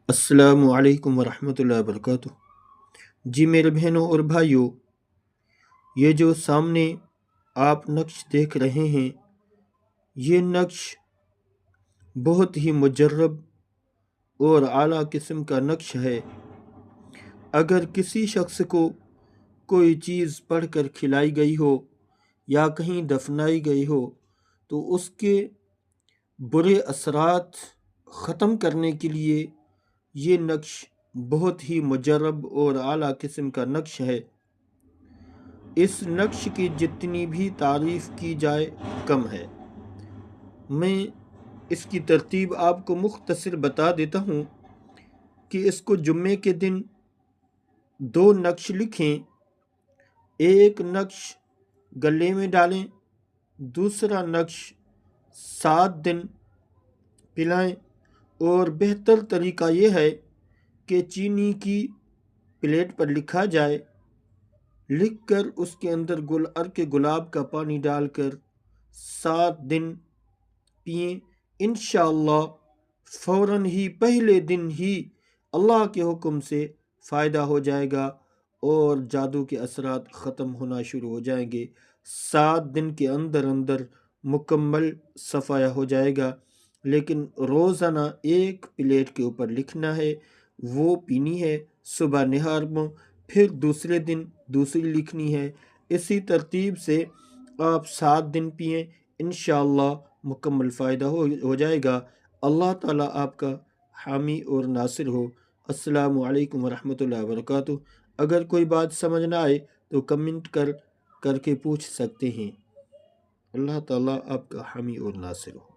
السلام علیکم ورحمۃ اللہ وبرکاتہ۔ جی میرے بہنوں اور بھائیوں، یہ جو سامنے آپ نقش دیکھ رہے ہیں، یہ نقش بہت ہی مجرب اور اعلیٰ قسم کا نقش ہے۔ اگر کسی شخص کو کوئی چیز پڑھ کر کھلائی گئی ہو یا کہیں دفنائی گئی ہو تو اس کے برے اثرات ختم کرنے کے لیے یہ نقش بہت ہی مجرب اور اعلیٰ قسم کا نقش ہے۔ اس نقش کی جتنی بھی تعریف کی جائے کم ہے۔ میں اس کی ترتیب آپ کو مختصر بتا دیتا ہوں کہ اس کو جمعے کے دن 2 نقش لکھیں، ایک نقش گلے میں ڈالیں، دوسرا نقش 7 دن پلائیں، اور بہتر طریقہ یہ ہے کہ چینی کی پلیٹ پر لکھا جائے، لکھ کر اس کے اندر عرق گلاب کا پانی ڈال کر 7 دن پئیں۔ انشاءاللہ فوراً ہی پہلے دن ہی اللہ کے حکم سے فائدہ ہو جائے گا اور جادو کے اثرات ختم ہونا شروع ہو جائیں گے۔ 7 دن کے اندر اندر مکمل صفایا ہو جائے گا، لیکن روزانہ ایک پلیٹ کے اوپر لکھنا ہے، وہ پینی ہے صبح نہار میں، پھر دوسرے دن دوسری لکھنی ہے۔ اسی ترتیب سے آپ 7 دن پئیں، انشاءاللہ مکمل فائدہ ہو جائے گا۔ اللہ تعالیٰ آپ کا حامی اور ناصر ہو۔ السلام علیکم ورحمۃ اللہ وبرکاتہ۔ اگر کوئی بات سمجھ نہ آئے تو کمنٹ کر کے پوچھ سکتے ہیں۔ اللہ تعالیٰ آپ کا حامی اور ناصر ہو۔